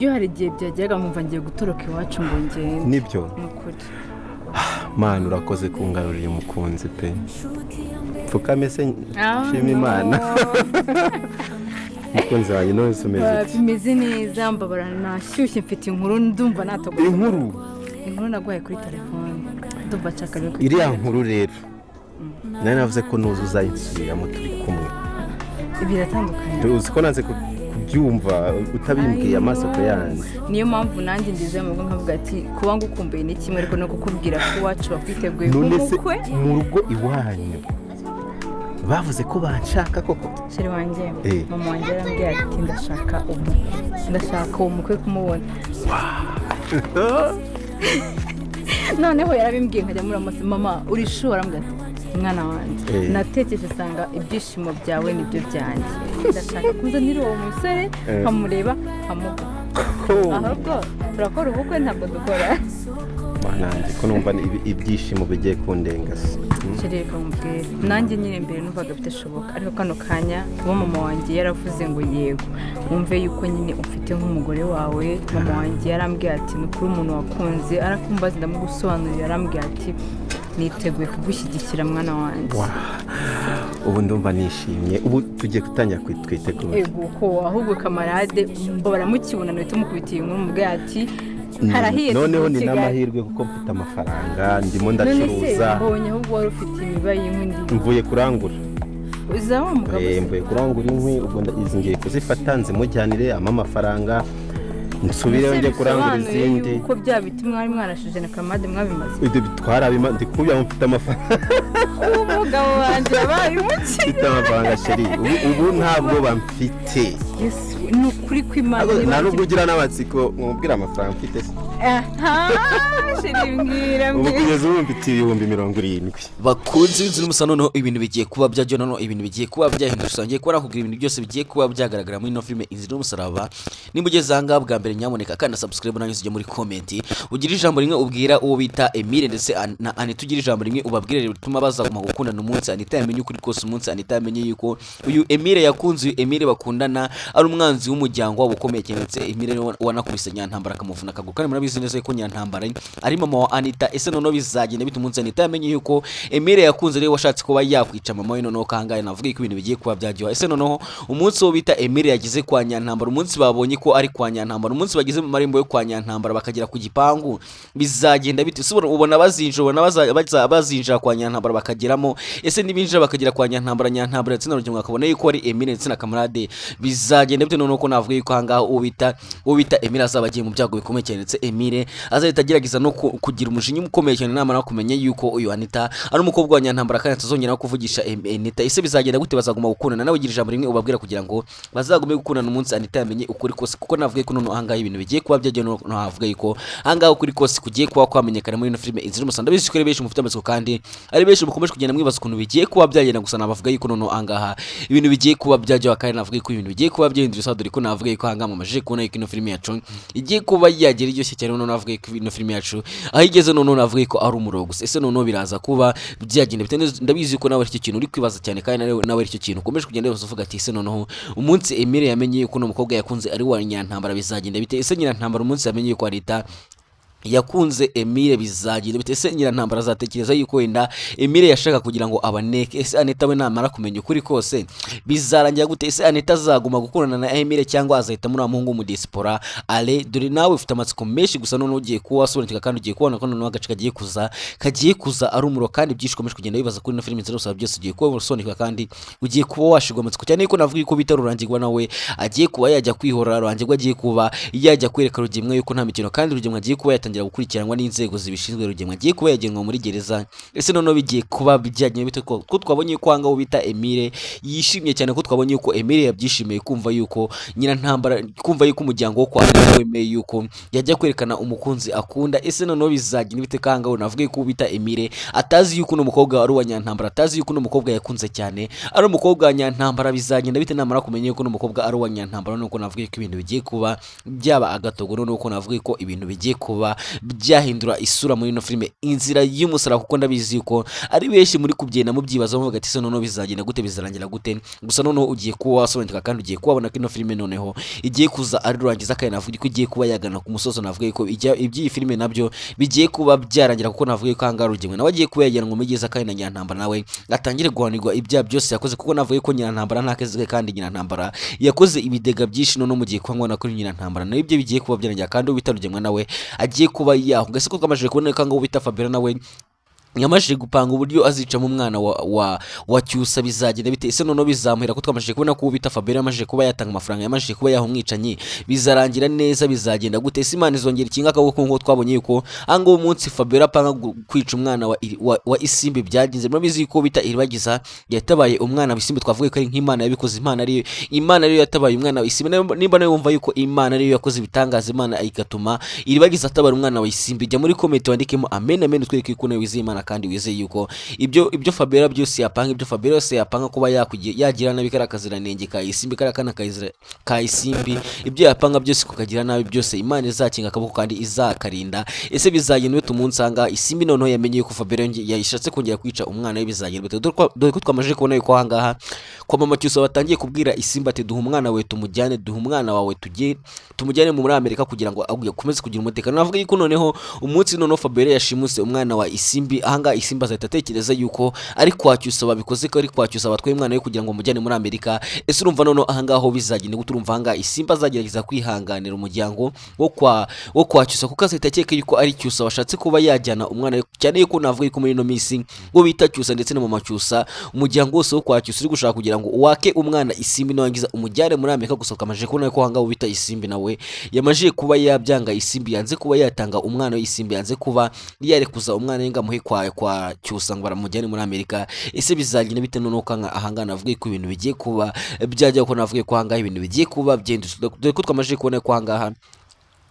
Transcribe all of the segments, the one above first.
iyo hari igihe byageraga nkumva ngiye gutoroka iwacu ngo ngende nibyo nukuri mana urakoze kungarurira umukunzi pe pfukame se nshima Imana mukunzi wanjye none umeze bimeze neza mbabara nashyushye mfite inkuru ndumva natogora inkuru naguhaye kuri telefone ndumva nshaka iriya nkuru rero nari navuze ko nuza uzayisubiramo turi kumwe biratandukanye uzi ko nanze kubyumva utabimbwiye amaso ko yanjye niyo mpamvu nanjye ndize mu rugo nkavuga ati kuba ngukumbuye ni kimwe ariko no kukubwira ko iwacu bakwiteguye nk'umukwe mu rugo iwanyu bavuze ko banshaka koko sheri wanjye mama wanjye yarambwiye ati ndashaka uwo mukwe kumubona noneho yarabimbwiye nkajya muramutse mama urishora mbwa umwana wanjye natekereje usanga ibyishimo byawe nibyo byanjye ndashaka kuzanira uwo musore nkamureba nkamuha ahubwo turakora ubukwe ntabwo dukora nanjye ko numva ibyishimo bigiye kundenga reka mubwire nanjye nyine mbere numvaga bidashoboka ariko kano kanya uwo mama wanjye yaravuze ngo yego wumve yuko nyine ufite nk'umugore wawe mama wanjye yarambwiye ati ni ukuri umuntu wakunze arakumbaza ndamugusobanurira yarambwiye ati niteguye kugushyigikira mwana wanjye ubu ndumva nishimye ubu tugiye gutangira twitegura yego ko ahubwo kamarade baramukibona nahita mukubitiye inkuru mubwiye ati noneho ni n'amahirwe kuko mfite amafaranga ndimo ndacuruza mbonye ahubwo wari ufite imiba y'inkwi ndi mvuye kurangura uza wa mugabo mvuye kurangura inkwi ubwo izi ngiye kuzifata nzimujyanire amafaranga nsubire njye kurangura izindi uko bya biti mwari mwarashije na kamade mwabimaze ibyo bitwara ndikubya mfite amafaranga umugabo wanjye yabaye umuki mfite amafaranga sheri ubu ntabwo bamfite ni ukuri kw'Imana nta nubwo ugira n'amatsiko mwubwira amafaranga mfite se sheri mbwira ubu kugeza ubu mfite 70,000 bakunze inzu n'umusa noneho ibintu bigiye kuba byajya noneho ibintu bigiye kuba byahindutse ngiye kuba nakubwira ibintu byose bigiye kuba byagaragara muri ino filime inzu n'umusaraba nimba ugeze ahangaha bwa mbere nyamuneka kandi subscribe nanjye ujye muri comment ugira ijambo rimwe ubwira uwo bita Emile ndetse na Anita ugira ijambo rimwe ubabwire bituma bazaguma gukundana umunsi Anita yamenye ukuri kose umunsi Anita yamenye yuko uyu Emile yakunze uyu Emile bakundana ari umwanzi w'umuryango wabo ukomeye cyane ndetse Emile wanakubise Nyantambara akamuvuna akaguru kandi murabizi neza ko Nyantambara ari mama wa Anita ese noneho bizagenda bita umunsi Anita yamenye yuko Emile yakunze rero washatse kuba yakwica mama we noneho kangaye navuga ko ibintu bigiye kuba byajyoha ese noneho umunsi wo bita Emile yagize kwa Nyantambara umunsi babonye ko ari kwa Nyantambara umunsi bageze mu marembo yo kwa Nyantambara bakagera ku gipangu bizagenda bite ubona bazinjira kwa Nyantambara bakageramo ese nibinjira bakagera kwa Nyantambara ndetse n'urugero akabona yuko ari Emile ndetse na kamarade bizagenda bite noneho ko navuga yuko hangaha ubita Emile azabagiye mu byago bikomeye cyane ndetse Emile azahita agerageza no kugira umujinya ukomeye cyane namara kumenya yuko uyu Anita ari umukobwa wa Nyantambara kandi atazongera kuvugisha Anita ese bizagenda gute bazaguma gukundana nawe ugira ijambo rimwe ubabwira kugira ngo bazagume gukundana umunsi Anita yamenye ukuri kose kuko navuga ko noneho hangaha ibintu bigiye kuba byajya no havuga yuko hangaha ukuri kose kugiye kuba kwamenyekana muri ino filime inzira umusanda bizi ko ari benshi mufite amatsiko kandi ari benshi mukomeje kugenda mwibaza ukuntu bigiye kuba byagenda gusa nabavuga yuko noneho hangaha ibintu bigiye kuba byajya kandi navuga ko ibintu bigiye kuba byahindura sadori ko navuga yuko hangaha mamaje kubona yuko ino filime yacu igiye kuba yagera iryoshye cyane noneho navuga ko ino filime yacu aho igeze noneho navuga ko ari umurogo ese noneho biraza kuba byagenda bite ndabizi ko nawe icyo kintu uri kwibaza cyane kandi nawe icyo kintu ukomeje kugenda uvuga ati ese noneho umunsi Emile yamenye yuko umukobwa yakunze ari wa Nyantambara bizagenda bite ese Nyantambara umunsi yamenye yuko Anita yakunze Emile bizagenda bite ese Nyantambara azatekereza yuko wenda Emile yashaka kugira ngo abaneke ese Anita we namara kumenya ukuri kose bizarangira gute ese Anita azaguma gukundana na Emile cyangwa azahita muri amuhungu mu diaspora ale dore nawe ufite amatsiko menshi gusa none ugiye kuba wasobanukirwa kandi ugiye kubona ko none agace kagiye kuza ari umuro kandi byishikomeje kugenda bibaza kuri ino filime nzira usaba byose ugiye kuba wasobanukirwa kandi ugiye kuba washigwa amatsiko cyane ko navuga ko bita Rurangirwa nawe agiye kuba yajya kwihorera Rurangirwa agiye kuba yajya kwereka Rugemwe yuko nta mikino kandi Rugemwe agiye kuba yatangira gukurikiranwa n'inzego zibishinzwe Rugemwe agiye kuba yagenwa muri gereza ese noneho bigiye kuba bijyanye bite ko twabonye ko hangaho bita Emile yishimye cyane ko twabonye yuko Emile yabyishimiye kumva yuko Nyantambara kumva yuko umuryango wo kwa Anita wemeye yuko yajya kwerekana umukunzi akunda ese noneho bizagenda bite kangaho navuga ko bita Emile atazi yuko no mukobwa ari wa Nyantambara atazi yuko no mukobwa yakunze cyane ari umukobwa wa Nyantambara bizagenda bite namara kumenya yuko no mukobwa ari wa Nyantambara nuko navuga ko ibintu bigiye kuba byaba agatogo nuko navuga ko ibintu bigiye kuba byahindura isura muri ino filime inzira y'umusaraba, kuko ndabizi yuko ari benshi muri kugenda mubyibaza muvuga ati se noneho bizagenda gute, bizarangira gute. Gusa noneho ugiye kuba wasobanukirwa kandi ugiye kubabona ko ino filime noneho igiye kuza ari rurangiza, kandi navuga ko igiye kuba yagana ku musozo. Navuga ko iby'iyi filime nabyo bigiye kuba byarangira, kuko navuga ko ahangaha Rugemwe nawe agiye kuba yagera ngo mugeza, kandi na Nyirantambara nawe atangire guhanirwa ibyaha byose yakoze, kuko navuga ko Nyirantambara nta keze, kandi Nyirantambara yakoze ibidega byinshi. Noneho mugiye kuba mubona ko Nyirantambara nawe ibyo bigiye kuba byarangira, kandi ubita Rugemwe nawe agiye kuba yaho. Ngase ko twamajije kubona ko ngo bita Fabiola nawe yamajije gupanga uburyo azicamo umwana wa Cyusa. Bizagenda bite ese noneho bizamuhira ko twamajije kubona ko bita Fabiola yamajije kuba yatanga amafaranga, yamajije kuba yaho umwicanyi, bizarangira neza, bizagenda gute? Ese Imana izongera ikinga akaboko nk'uko twabonye yuko ango umunsi Fabiola apanga kwica umwana wa Isimbi byagenze. Murabizi ko bita Iribagiza yatabaye umwana wa Isimbi, twavuga ko ari nk'Imana yabikoze. Imana ariyo yatabaye umwana wa Isimbi. Nimba nawe wumva yuko Imana ariyo yakoze ibitangaza, Imana igatuma Iribagiza atabara umwana wa Isimbi, jya muri comment wandikemo amen amen, tweke ko nawe wizeye Imana kandi wizeye yuko ibyo Fabiola byose yapanga, ibyo Fabiola yose yapanga kuba yagira nabi karakazirantenge ka Isimbi, karakana ka Isimbi, ibyo yapanga byose kukagira nabi byose Imana izakinga akaboko kandi izakarinda. Ese bizagenda bite umunsi anga Isimbi noneho yamenye yuko Fabiola yashatse kongera kwica umwana we, bizagenda bite? Dore ko twamaje kubona yuko ahangaha kwa mama Cyusa batangiye kubwira Isimbi ati duha umwana we tumujyane, duha umwana wawe tumujyane muri Amerika kugira ngo akomeze kugira umutekano. Navuga yuko noneho umunsi noneho Fabiola yashimuse umwana wa Isimbi, ahangaha Isimbi azahita atekereza yuko ari kwa Cyusa babikoze, ko ari kwa Cyusa batwaye umwana we kugira ngo mujyane muri Amerika. Ese urumva noneho ahangaha ho bizagenda gute? Urumva ahangaha Isimbi azagerageza kwihanganira umuryango wo kwa Cyusa, kuko azahita akeka yuko ari Cyusa washatse kuba yajyana umwana we, cyane yuko navuga yuko muri ino minsi ngo bita Cyusa ndetse na mama Cyusa, umuryango wose wo kwa Cyusa uri gushaka kugira ngo wake umwana Isimbi nawangiza umujyane muri Amerika. Gusa kamaje kubona ko ahangaha bita Isimbi nawe yamaje kuba yabyanga. Isimbi yanze kuba yatanga umwana we, Isimbi yanze kuba yarekuza umwana we ngamuhe kwa Cyusa ngo baramujyane muri Amerika. Ese bizagenda bite noneho kanga ahangaha? Navuga ko ibintu bigiye kuba byajya, ko navuga ko ahangaha ibintu bigiye kuba byendutse. Dore ko twamaje kubona ko ahangaha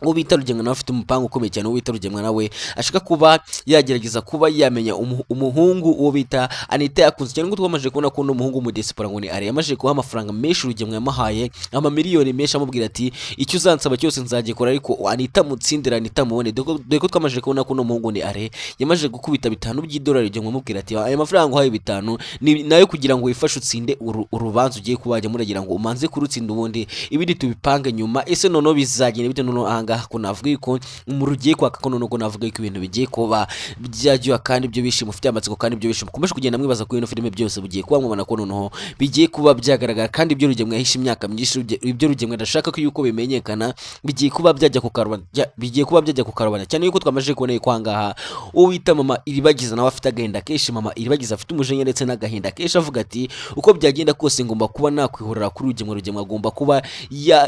uwo bita Rugemwe nawe afite umupango ukomeye cyane. Uwo bita Rugemwe nawe ashaka kuba yagerageza kuba yamenya umuhungu uwo bita Anita yakunze cyane, ngo twamaje kubona ko umuhungu mu Desipora ngo ni Ari yamaje kuha amafaranga menshi Rugemwe yamahaye amamiliyoni menshi, amubwira ati icyo uzansaba cyose nzagikora, ariko Anita mutsindira, Anita mubone. Dore ko twamaje kubona ko umuhungu ni Ari yamaje gukubita $5 by'idolari Rugemwe amubwira ati aya mafaranga uhaye 5 ni nayo kugira ngo wifashe utsinde urubanza ugiye kubajya muragira ngo umanze kurutsinda, ubundi ibindi tubipange nyuma. Ese noneho bizagenda bite noneho ko navuga ko umurugiye kwaka ko noneho navuga ko ibintu bigiye kuba byajya, kandi ibyo bishimo ufite amatsiko, kandi ibyo bishimo kumeje kugenda mwibaza ko ino filime byose bugiye kuba mwabona ko noneho bigiye kuba byagaragara, kandi ibyo Rugemwe yahishe imyaka myinshi, ibyo Rugemwe ndashaka ko yuko bimenyekana bigiye kuba byajya ku karubanda, bigiye kuba byajya ku karubanda, cyane yuko twamaje kubona yuko ahangaha uwo bita mama Iribagiza nawe afite agahinda kenshi. Mama Iribagiza afite umujinya ndetse n'agahinda kenshi, avuga ati uko byagenda kose ngomba kuba nakwihorera kuri Rugemwe. Rugemwe agomba kuba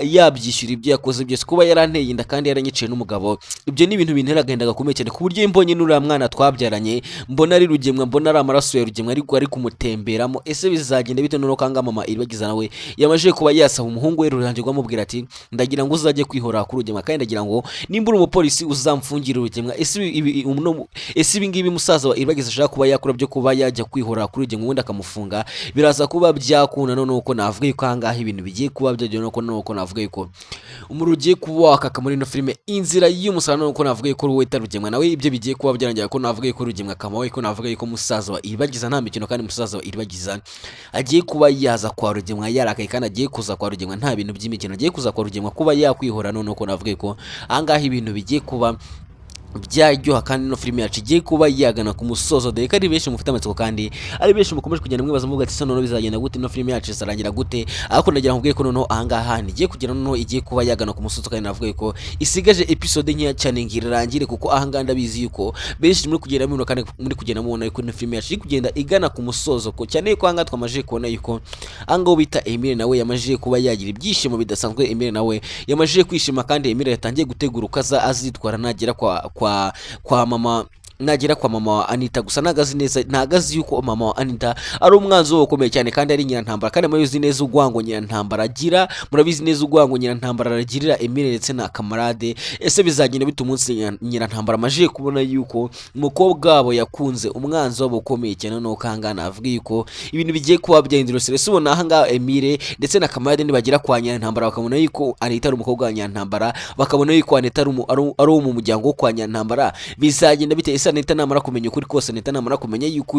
yabyishyura ibyo yakoze byose, kuba yaranteye inda kandi yaranyiciye n'umugabo. Ibyo ni ibintu bintera agahinda gakomeye cyane, ku buryo mbonye n'uriya mwana twabyaranye mbona ari Rugemwe, mbona ari amaraso ya Rugemwe ariko ari kumutemberamo. Ese bizagenda bite noneho kanga mama Iribagiza nawe yamaje kuba yasaba umuhungu we Rurangira amubwira ati ndagira ngo uzajye kwihora kuri Rugemwe, kandi ndagira ngo nimba uri umupolisi uzamfungire Rugemwe. Ese ibi ngibi musaza wa Iribagiza ashaka kuba yakora byo kuba yajya kwihora kuri Rugemwe ubundi akamufunga, biraza kuba byakunda. Noneho uko navuga yuko ahangaha ibintu bigiye kuba byajya, nuko navuga yuko umurugiye kuba wakaka muri ino filime inzira y'umusarano, nuko navuga yuko Ruweta Rugemwe nawe ibyo bigiye kuba byarangira, ko navuga yuko Rugemwe akamawe, ko navuga yuko musaza wa Iribagiza nta mikino, kandi musaza wa Iribagiza agiye kuba yaza kwa Rugemwe yarakaye, kandi agiye kuza kwa Rugemwe nta bintu by'imikino, agiye kuza kwa Rugemwe kuba yakwihora. Noneho ko navuga yuko ahangaha ibintu bigiye kuba byaryoha, kandi no filime yacu igiye kuba yagana ku musozo. Dore ko ari benshi mufite amatsiko, kandi ari benshi mukomeje kugenda mwibaza muvuga ati noneho bizagenda gute, no filime yacu izarangira gute? Ariko ndagira nkubwiye ko noneho ahangaha igiye kugera, noneho igiye kuba yagana ku musozo, kandi navuga ko isigaje episode nkeya cyane ngo irangire, kuko ahangaha ndabizi yuko benshi muri kugenda mubona, kandi muri kugenda mubona yuko no filime yacu iri kugenda igana ku musozo, ko cyane yuko ahangaha twamaje kubona yuko ahangaho bita Emile nawe yamaje kuba yagira ibyishimo bidasanzwe. Emile nawe yamaje kwishima, kandi Emile yatangiye gutegura uko azitwara nagera kwa nagera kwa mama wa Anita. Gusa nagazi neza, nagazi yuko mama wa Anita ari umwanzi wo ukomeye cyane kandi ari nyirantambara, kandi murabizi neza ugwango nyirantambara agira, murabizi neza ugwango nyirantambara aragirira Emile ndetse na kamarade. Ese bizagenda bita umunsi nyirantambara amaje kubona yuko umukobwa wabo yakunze umwanzi wabo ukomeye cyane, no kangana avuga yuko ibintu bigiye kuba byahindura serese. Ubona aha Emile ndetse na kamarade nibagira kwa nyirantambara bakabona yuko Anita ari umukobwa wa nyirantambara, bakabona yuko Anita ari mu muryango wo kwa nyirantambara, bizagenda bite? Ese Anita namara kumenya ukuri kose, Anita namara kumenya yuko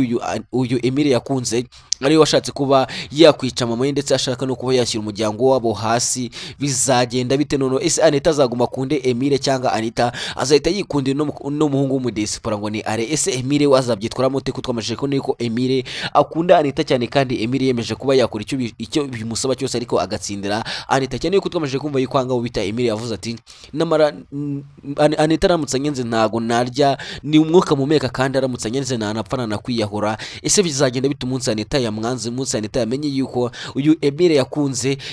uyu Emile yakunze ari washatse kuba yakwica mama ye ndetse ashaka no kuba yashyira umuryango wabo hasi, bizagenda bite nono? Ese Anita azaguma kunde Emile cyangwa Anita azahita yikundira no muhungu w'umudesipora ngo ni Are? Ese Emile wazabyitwara mute? Kutwamajije ko niko Emile akunda Anita cyane kandi Emile yemeje kuba yakora icyo bimusaba cyose ariko agatsindira Anita cyane. Yuko twamajije kumva yuko anga ubita Emile yavuze ati namara Anita aramutse nyenze ntago narya, ni umwuka mumeka kandi aramutse nyenze nanapfana na kwiyahura. Ese bizagenda bita umunsi Anita yamwanze, umunsi Anita yamenye yuko uyu Emile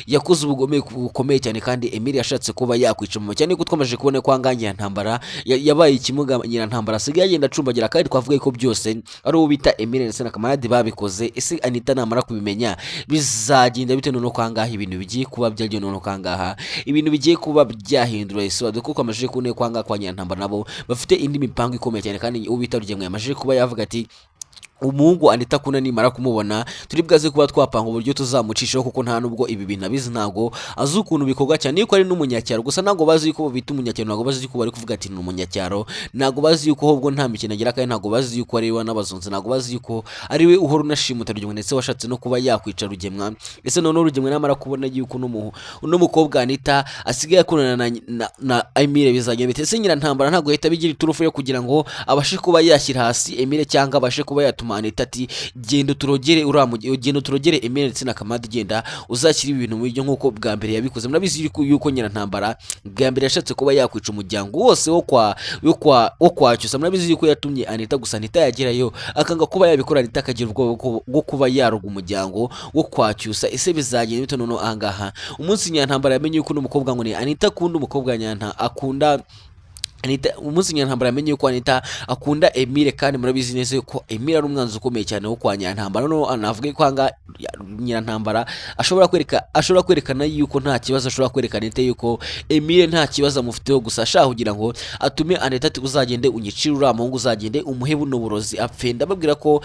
yakoze ubugome bukomeye cyane kandi Emile yashatse kuba yakwica mama cyane. Yuko twamajije kubona ko anga nyirantambara yabaye ikimuga, nyirantambara asigaye agenda acumbagira kandi twavuga ko byose ari uwo bita Emile ndetse na kamarade babikoze. Ese Anita namara kubimenya bizagenda bite nono kwangaha? Ibintu bigiye kuba byagiye nono kangaha, ibintu bigiye kuba byahindura. Ese baduko kwamajije kubona kwanga kwa nyirantambara nabo bafite indi mipango ikomeye cyane kandi ubita rugemwe yamajije kuba yavuga ati umuhungu Anita kuna nimara kumubona turibwaze kuba twapanga uburyo tuzamucishaho, kuko nta nubwo ibi bintu abizi, ntago azi ukuntu bikorwa cyane yuko ari n'umunyacyaro. Gusa ntago bazi yuko bita umunyacyaro, ntago bazi yuko bari kuvuga ati ni umunyacyaro, ntago bazi yuko ahubwo nta mikino agira kandi ntago bazi yuko ari we n'abazunzi, ntago bazi yuko ari we uhora unashimuta Rugemwe ndetse washatse no kuba yakwica Rugemwa. Ese none Rugemwe namara kubona yuko uno mukobwa Anita asigaye akundana na Emile bizagenda bite? Ese nyirantambara ntago yahita bigira iturufu yo kugira ngo abashe kuba yashyira hasi Emile cyangwa abashe kuba yatuma Anita ati genda turogere Emile ndetse na kamarade, genda uzashyira ibintu mu buryo nk'uko bwa mbere yabikoze. Murabizi yuko nyirantambara bwa mbere yashatse kuba yakwica umuryango wose wo kwa Cyusa. Murabizi yuko yatumye Anita, gusa Anita yagerayo akanga kuba yabikora, Anita akagira ubwoba bwo kuba yaroga umuryango wo kwa Cyusa. Ese bizagenda bite nono angaha? Umunsi nyirantambara yamenye yuko n'umukobwa ngo ni Anita akunda umukobwa akunda Anita, umunsi nyirantambara yamenye yuko Anita akunda Emile kandi murabizi neza yuko Emile ari umwanzi ukomeye cyane wo kwa nyirantambara. No anavuga ko anga nyirantambara ashobora kwerekana yuko nta kibazo, ashobora kwerekana Anita yuko Emile nta kibazo amufiteho, gusa ashaka kugira ngo atume Anita ati uzagende unyicire uriya muhungu, uzagende umuhe buno burozi apfe. Ndababwira ko